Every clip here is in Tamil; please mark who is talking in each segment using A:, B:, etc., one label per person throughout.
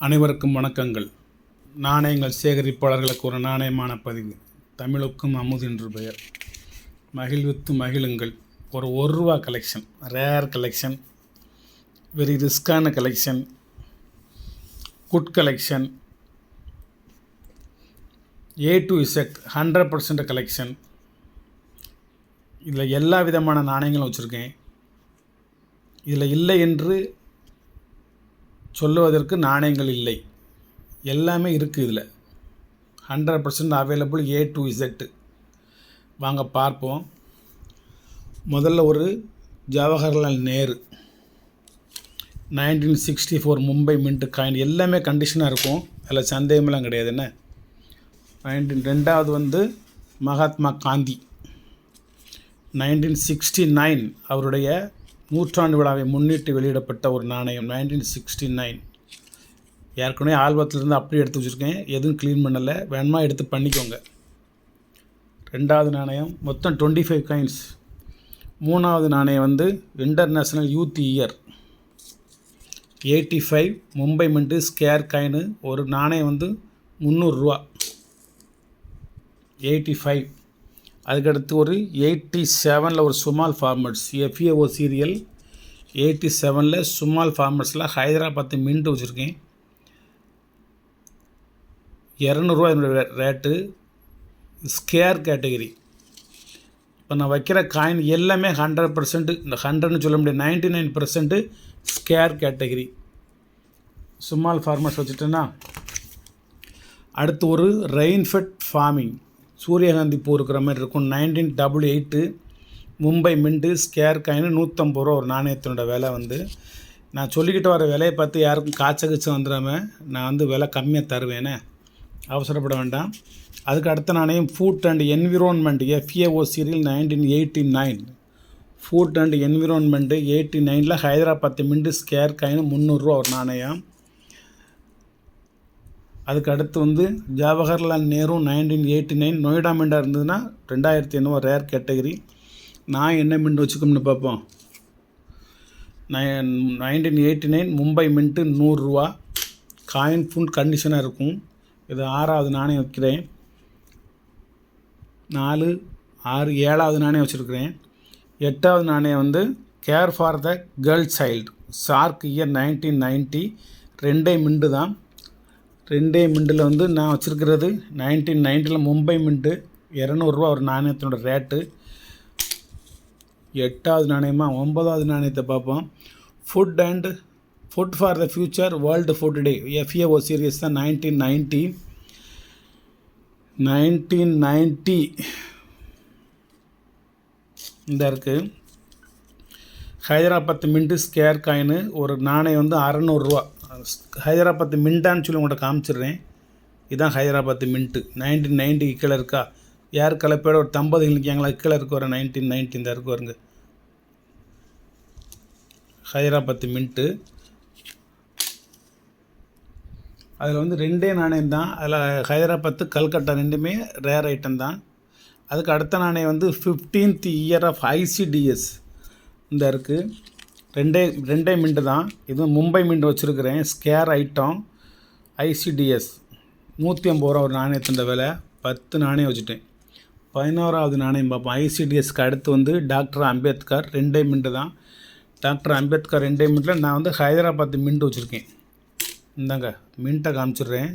A: அனைவருக்கும் வணக்கங்கள். நாணயங்கள் சேகரிப்பாளர்களுக்கு ஒரு நாணயமான பதிவு. தமிழுக்கும் அமுது என்று பெயர். மகிழ்வித்து மகிழுங்கள். ஒரு ரூபா கலெக்ஷன், ரேர் கலெக்ஷன், வெரி ரிஸ்கான collection, good collection, A to Z 100% collection. இதில் எல்லா விதமான நாணயங்களும் வச்சுருக்கேன். இதில் இல்லை என்று சொல்லுவதற்கு நாணயங்கள் இல்லை, எல்லாமே இருக்குது. இதில் 100% அவைலபிள் A to Z. வாங்க பார்ப்போம். முதல்ல ஒரு ஜவஹர்லால் நேரு 1964 மும்பை மின்ட் காயின். எல்லாமே கண்டிஷனாக இருக்கும், அதில் சந்தேகமெல்லாம் கிடையாது. என்ன 2வது மகாத்மா காந்தி 1969 அவருடைய நூற்றாண்டு விழாவை முன்னிட்டு வெளியிடப்பட்ட ஒரு நாணயம். 1969 ஏற்கனவே ஆல்பத்திலிருந்து அப்படியே எடுத்து வச்சுருக்கேன், எதுவும் க்ளீன் பண்ணலை, வேணுமா எடுத்து பண்ணிக்கோங்க. 2வது நாணயம் மொத்தம் 25 காயின்ஸ். 3வது நாணயம் international youth year 85 Mumbai mint scare coin. ஒரு நாணயம் 300 ரூபா 85. அதுக்கடுத்து ஒரு 87 ஒரு small formats FAO serial 87 small ஃபார்மட்ஸில் ஹைதராபாத் மின்ட்டு வச்சுருக்கேன். 200 ரூபா என்னோடய ரேட்டு. Scare category. இப்போ நான் வைக்கிற காயின் எல்லாமே 100%, இந்த 100ன்னு சொல்ல முடியாது, 99% ஸ்கேர் கேட்டகரி சுமால் ஃபார்மட்ஸ் வச்சுட்டேன்னா. அடுத்து ஒரு ரெயின்ஃபெட் ஃபார்மிங் சூரியகாந்தி பூ இருக்கிற மாதிரி இருக்கும். 1988 மும்பை மின்ட்டு ஸ்கேர் காயின் 150 ரூபா ஒரு நாணயத்தினோட விலை. நான் சொல்லிக்கிட்டு வர விலையை பார்த்து யாருக்கும் காய்ச்ச வந்துடாமல் நான் விலை கம்மியாக தருவேனே, அவசரப்பட வேண்டாம். அதுக்கு அடுத்த நாணயம் food and environment FAO serial 1989 food and environment 89 Hyderabad mint scare coin 300 ரூபா ஒரு நாணயம். அதுக்கு அடுத்து ஜவஹர்லால் நேரு 1989 நொய்டா மின்டாக இருந்ததுன்னா 2000 ரேர் கேட்டகரி. நான் என்ன மின்ட் வச்சுக்கோம்னு பார்ப்போம். 1989 மும்பை மின்ட்டு 100 ரூபா காயின் ஃபுல் கண்டிஷனாக இருக்கும். இது 6வது நாணயம் வைக்கிறேன். 4, 6, 7வது நாணயம் வச்சுருக்கிறேன். 8வது நாணயம் care for the girl child shark year 1990 2 mint தான். 2 மின்ட்டில் நான் வச்சுருக்கிறது 1990 மும்பை மின்ட்டு 200 ரூபா ஒரு நாணயத்தினோட ரேட்டு. 8வது நாணயமா 9வது நாணயத்தை பார்ப்போம். Food for the future world food day FAO series தான் 1990 இந்த இருக்குது. ஹைதராபாத் மின்ட்டு ஸ்கேர் காயின் ஒரு நாணயம் 600 ரூபா. ஹைதராபாத் மின்ட்டான்னு சொல்லி உங்கள்கிட்ட காமிச்சிடுறேன். இதுதான் ஹைதராபாத் மின்ட்டு. 1990 கீழே இருக்கா, யார் கலப்பையோட ஒரு 50 நிற்காங்களா, கீழே இருக்க வர 1990 இந்த இருக்கு வருங்க ஹைதராபாத் மின்ட்டு. அதில் 2 நாணயம் தான். அதில் ஹைதராபாத் கல்கட்டா 2மே ரேர் ஐட்டம் தான். அதுக்கு அடுத்த நாணயம் 15th இயர் ஆஃப் ICDS இந்த இருக்குது. 2 மின்ட்டு தான். இது மும்பை மின்ட் வச்சுருக்கிறேன். ஸ்கேர் ஐட்டம் ICDS 150 ரூபா ஒரு நாணயத்தின் விலை. 10 நாணயம் வச்சுட்டேன். 11வது நாணயம் பார்ப்போம். ICDSக்கு அடுத்து டாக்டர் அம்பேத்கர் 2 மின்ட்டு தான். டாக்டர் அம்பேத்கர் 2 மின்ட்டில் நான் ஹைதராபாத் மின்ட் வச்சுருக்கேன். இந்தாங்க மின்ட்டை காமிச்சிடுறேன்.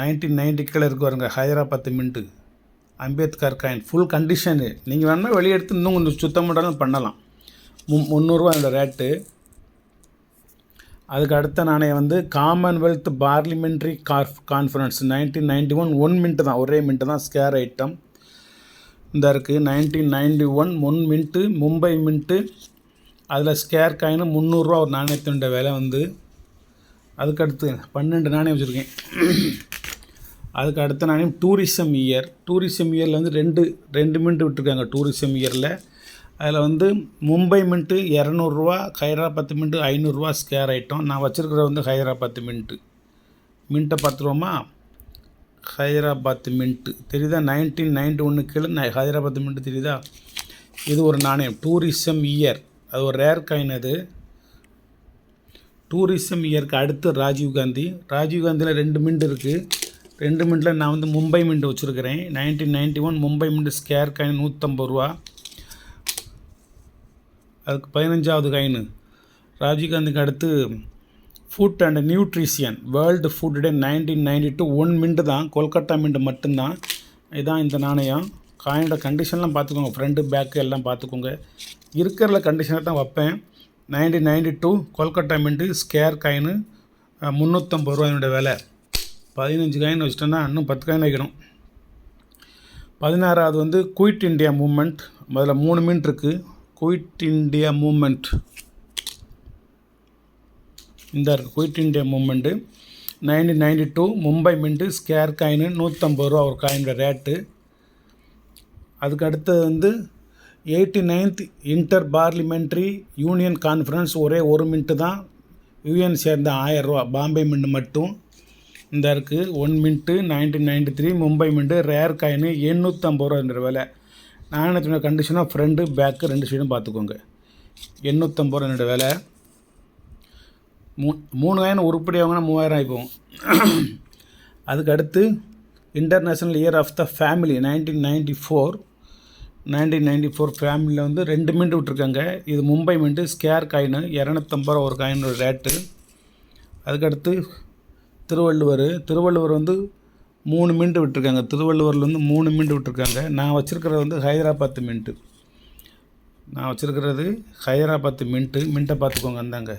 A: 1990 கீழே இருக்கு வருங்க Hyderabad mint Ambedkar coin full condition. நீங்கள் வேணுமா வெளியே எடுத்து இன்னும் கொஞ்சம் சுத்தம் பண்ணாலும் பண்ணலாம். 300 ரூபா என்னோடய ரேட்டு. அதுக்கு அடுத்த நாணயம் காமன்வெல்த் பார்லிமெண்ட்ரி கான்ஃபரன்ஸ் 1991 1 மின்ட்டு தான், ஒரே மின்ட்டு தான். ஸ்கேர் ஐட்டம் இந்த இருக்குது. 1991 1 மின்ட்டு மும்பை மின்ட்டு. அதில் ஸ்கேர் காயின் 300 ரூபா ஒரு நாணயத்தினுடைய விலை. அதுக்கடுத்து 12 நாணயம் வச்சுருக்கேன். அதுக்கு அடுத்த நாணயம் டூரிசம் இயர். டூரிசம் இயரில் 2 மின்ட்டு விட்டுருக்காங்க. டூரிசம் இயரில் அதில் மும்பை மின்ட்டு 200 ரூபா, ஹைதராபாத் மின்ட்டு 500 ரூபா ஸ்கேர் ஐட்டம். நான் வச்சுருக்கிற ஹைதராபாத் மின்ட்டை பார்த்துருவோமா. ஹைதராபாத் மின்ட்டு தெரியுதா, 1991 கீழே ஹைதராபாத் மின்ட்டு தெரியுதா. இது ஒரு நாணயம் டூரிசம் இயர், அது ஒரு ரேர் காயின். அது டூரிசம் இயருக்கு அடுத்து ராஜீவ்காந்தியில் 2 மின்ட் இருக்குது. 2 மின்ட்டில் நான் வந்து மும்பை மின்ட் வச்சுருக்கிறேன். 1991 மும்பை மின்ட் ஸ்கேர் காயின் 150 ரூபா. அதுக்கு 15வது காயின் ராஜீவ்காந்திக்கு அடுத்து food and nutrition world food day 1992 1 mint தான், கொல்கட்டா மின்ட் மட்டும்தான். இதுதான் இந்த நாணயம். காயினோட கண்டிஷன்லாம் பார்த்துக்கோங்க, ஃப்ரண்ட்டு பேக்கு எல்லாம் பார்த்துக்கோங்க. இருக்கிற கண்டிஷனை தான் வைப்பேன். 1992 கொல்கட்டா மின்ட்டு ஸ்கேர் காயின் 350 ரூபா என்னோடய விலை. 15 காயின் வச்சிட்டோன்னா இன்னும் 10 காயின் வைக்கணும். 16வது வந்து குயிட் இண்டியா மூமெண்ட். அதில் 3 மின்ட் இருக்குது. குயிட் இண்டியா மூமெண்ட் இந்த இருக்குது. Quit India movement 1992 Mumbai mint scare coin 150 ரூபா ஒரு காயினோட ரேட்டு. அதுக்கு அடுத்தது வந்து 89th inter parliamentary union conference ஒரே 1 மின்ட்டு தான். யூஎன் சேர்ந்த 1000 ரூபா பாம்பே மின்ட் மட்டும் இந்த இருக்குது. 1 mint 1993 Mumbai mint rare coin 850 ரூபா என்ற விலை. நாணயத்தினோட கண்டிஷனாக ஃப்ரண்ட்டு பேக்கு 2 சைடும் பார்த்துக்கோங்க. 850 ரூபா என்னோட விலை. 3 காயின் உருப்படியாகனா 3000 ஆகிப்போம். அதுக்கு அடுத்து international year of the family 1994 ஃபேமிலியில் வந்து 2 மின்ட் விட்ருக்காங்க. இது மும்பை மின்ட்டு ஸ்கேர் காயின் 250 ரூபா ஒரு காயினோட ரேட்டு. அதுக்கடுத்து திருவள்ளுவர் வந்து 3 மின்ட் விட்டுருக்காங்க. திருவள்ளுவரில் வந்து 3 மின்ட் விட்டுருக்காங்க. நான் வச்சுருக்கிறது வந்து ஹைதராபாத் மின்ட்டு. மின்ட்டை பார்த்துக்கோங்க. அந்தாங்க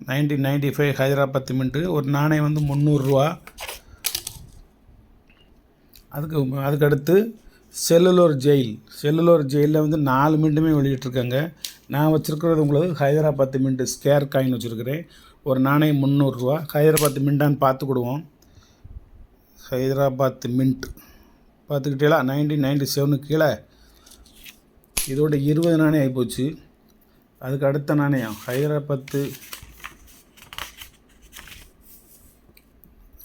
A: 1995 ஹைதராபாத் மின்ட்டு. ஒரு நாணயம் வந்து 300 ரூபா. அதுக்கடுத்து செல்லுலர் ஜெயிலில் வந்து 4 மின்ட்டுமே வெளியிட்ருக்காங்க. நான் வச்சுருக்கிறது உங்களுக்கு ஹைதராபாத் மின்ட்டு ஸ்கேர் காயின் வச்சுருக்கிறேன். ஒரு நாணயம் 300 ரூபா. ஹைதராபாத் மின்ட்டான்னு பார்த்துக்கிடுவோம். ஹைதராபாத் மின்ட் பார்த்துக்கிட்டீங்களா? 1997 கீழே இதோட 20 நாணயம் ஆகிப்போச்சு. அதுக்கு அடுத்த நாணயம் ஹைதராபாத்து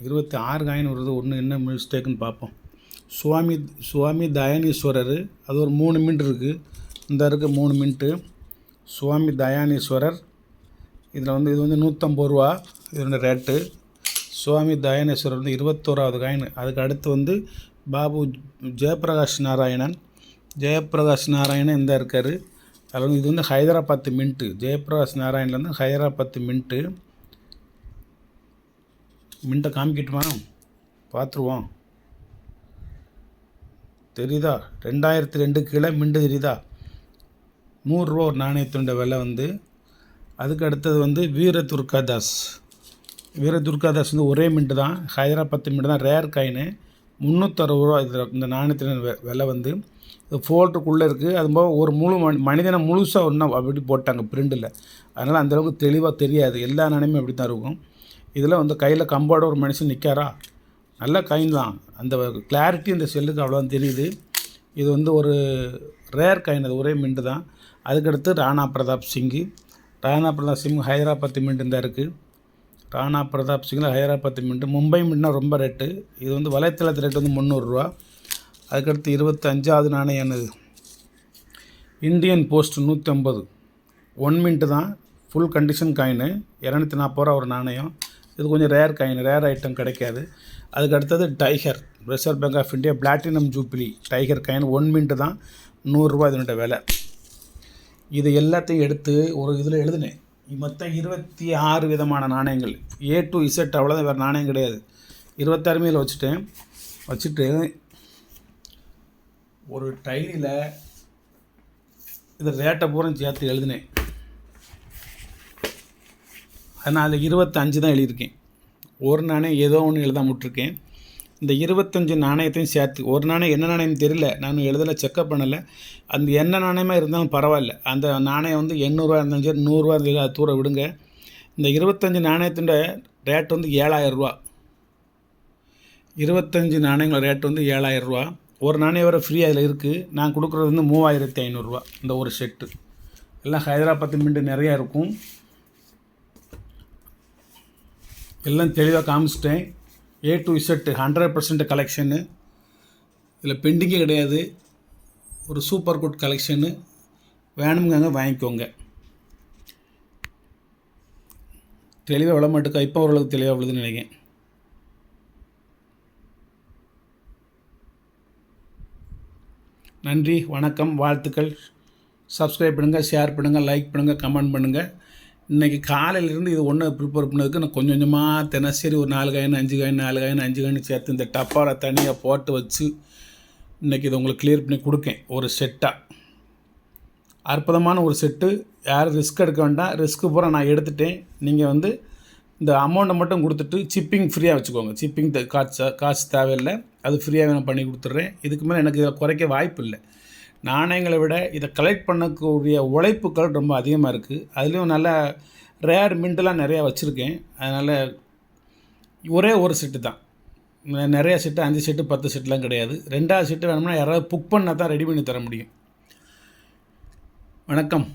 A: 26 காயின் வருது. ஒன்று என்ன மிஸ்டேக்குன்னு பார்ப்போம். சுவாமி தயானீஸ்வரர் அது ஒரு 3 மின்ட் இருக்குது. இந்த இருக்குது 3 மின்ட்டு சுவாமி தயானீஸ்வரர். இதில் வந்து இது வந்து 150 ரூபா இதோட ரேட்டு. சுவாமி தயானீஸ்வரர் வந்து 21வது காயின். அதுக்கு அடுத்து வந்து பாபு ஜெயபிரகாஷ் நாராயணன் இந்த இருக்கார். அதில் வந்து இது வந்து ஹைதராபாத் மின்ட்டு. ஜெயபிரகாஷ் நாராயணில் வந்து ஹைதராபாத் மின்ட்டை காமிக்கிட்டுமா பார்த்துருவோம். தெரியுதா? 2002 கீழே மின்ட்டு தெரியுதா? 100 ரூபா ஒரு நாணயத்தினுடைய விலை வந்து. அதுக்கு அடுத்தது வந்து வீரதுர்காதாஸ் வந்து ஒரே மின்ட்டு தான். ஹைதராபாத் மின்ட்டு தான். ரேர் காயின் 360 ரூபா. இதில் இந்த நாணயத்தின் விலை வந்து இது ஃபோல்டருக்குள்ளே இருக்குது. அதுபோக ஒரு மனிதனை முழுசாக ஒன்றா அப்படி போட்டாங்க பிரிண்டில். அதனால் அந்தளவுக்கு தெளிவாக தெரியாது. எல்லா நாணயமும் அப்படி தான் இருக்கும். இதில் வந்து கையில் கம்போட ஒரு மனுஷன் நிற்காரா, நல்ல காயின் தான். அந்த கிளாரிட்டி இந்த செல்லுக்கு அவ்வளோதான் தெரியுது. இது வந்து ஒரு ரேர் காயின், அது ஒரே மின்ட்டு தான். அதுக்கடுத்து ராணா பிரதாப் சிங் ஹைதராபாத் மின்ட்டு தான் இருக்குது. ராணா பிரதாப் சிங்கில் ஹைதராபாத் மின்ட்டு. மும்பை மின்ட்னா ரொம்ப ரேட்டு. இது வந்து வலைத்தளத்து ரேட்டு வந்து 300 ரூபா. அதுக்கடுத்து 25வது நாணயம் என்னது? இந்தியன் போஸ்ட் 150 1 மின்ட்டு தான். ஃபுல் கண்டிஷன் காயின் 240 ரூபா ஒரு நாணயம். இது கொஞ்சம் ரேர் காயின், ரேர் ஐட்டம் கிடைக்காது. அதுக்கு அடுத்தது tiger reserve bank of India platinum jubilee tiger coin 1 mint தான். 100 ரூபா இதனுடைய விலை. இது எல்லாத்தையும் எடுத்து ஒரு இதில் எழுதினேன். மொத்தம் 26 விதமான நாணயங்கள் A to Z, அவ்வளோதான், வேறு நாணயம் கிடையாது. 26 மேல் வச்சுட்டு ஒரு டைரியில் இது ரேட்டை பூரா சேர்த்து எழுதினேன். அதனால் 25 தான் எழுதியிருக்கேன். ஒரு நாணயம் ஏதோ ஒன்று எழுதாம விட்டுருக்கேன். இந்த 25 நாணயத்தையும் சேர்த்து, ஒரு நாணயம் என்ன நாணயம் தெரியல, நான் எழுதலை, செக்கப் பண்ணலை. அந்த என்ன நாணயமாக இருந்தாலும் பரவாயில்ல. அந்த நாணயம் வந்து 800 இருந்தாலும் சரி, 100 இருந்தாலும் அது தூர விடுங்க. இந்த 25 நாணயத்தின் ரேட் வந்து 7000 ரூபா. 25 நாணயங்களோட ரேட் வந்து 7000 ரூபா. ஒரு நாணயம் வர ஃப்ரீ அதில் இருக்குது. நான் கொடுக்குறது வந்து 3500 ரூபா இந்த ஒரு செட்டு. எல்லாம் ஹைதராபாத் மின்ட் நிறையா இருக்கும். எல்லாம் தெளிவாக காமிச்சிட்டேன். A to Z 100% collection. இதில் பெண்டிங்கே கிடையாது. ஒரு சூப்பர் குட் கலெக்ஷனு. வேணுங்க வாங்கிக்கோங்க. தெளிவாக விழ மாட்டுக்கா. இப்போ ஓரளவுக்கு தெளிவாக விழுதுன்னு நினைக்கிறேன். நன்றி, வணக்கம், வாழ்த்துக்கள். சப்ஸ்கிரைப் பண்ணுங்கள், ஷேர் பண்ணுங்கள், லைக் பண்ணுங்கள், கமெண்ட் பண்ணுங்கள். இன்றைக்கி காலையிலேருந்து இது ஒன்று ப்ரிப்பேர் பண்ணதுக்கு நான் கொஞ்சம் கொஞ்சமாக தினசரி ஒரு 4 காயின் 5 காயின் 4 காயின் 5 காயின் சேர்த்து இந்த டப்பாவில் தனியாக போட்டு வச்சு இன்றைக்கி இதை உங்களுக்கு கிளியர் பண்ணி கொடுக்கேன். ஒரு செட்டாக அற்புதமான ஒரு செட்டு. யாரும் ரிஸ்க் எடுக்க வேண்டாம். ரிஸ்க்கு பூரா நான் எடுத்துட்டேன். நீங்கள் இந்த அமௌண்ட்டை மட்டும் கொடுத்துட்டு சிப்பிங் ஃப்ரீயாக வச்சுக்கோங்க. சிப்பிங் காசு தேவையில்லை. அது ஃப்ரீயாக நான் பண்ணி கொடுத்துட்றேன். இதுக்கு மேலே எனக்கு இதை குறைக்க வாய்ப்பு இல்லை. நாணயங்களை விட இதை கலெக்ட் பண்ணக்கூடிய உழைப்புகள் ரொம்ப அதிகமாக இருக்குது. அதுலேயும் நல்ல ரேர் மின்ட்டெலாம் நிறையா வச்சுருக்கேன். அதனால் ஒரே ஒரு செட்டு தான். நிறையா செட்டு 5 செட்டு 10 செட்டுலாம் கிடையாது. 2வது செட்டு வேணும்னா யாராவது புக் பண்ணால் தான் ரெடி பண்ணி தர முடியும். வணக்கம்.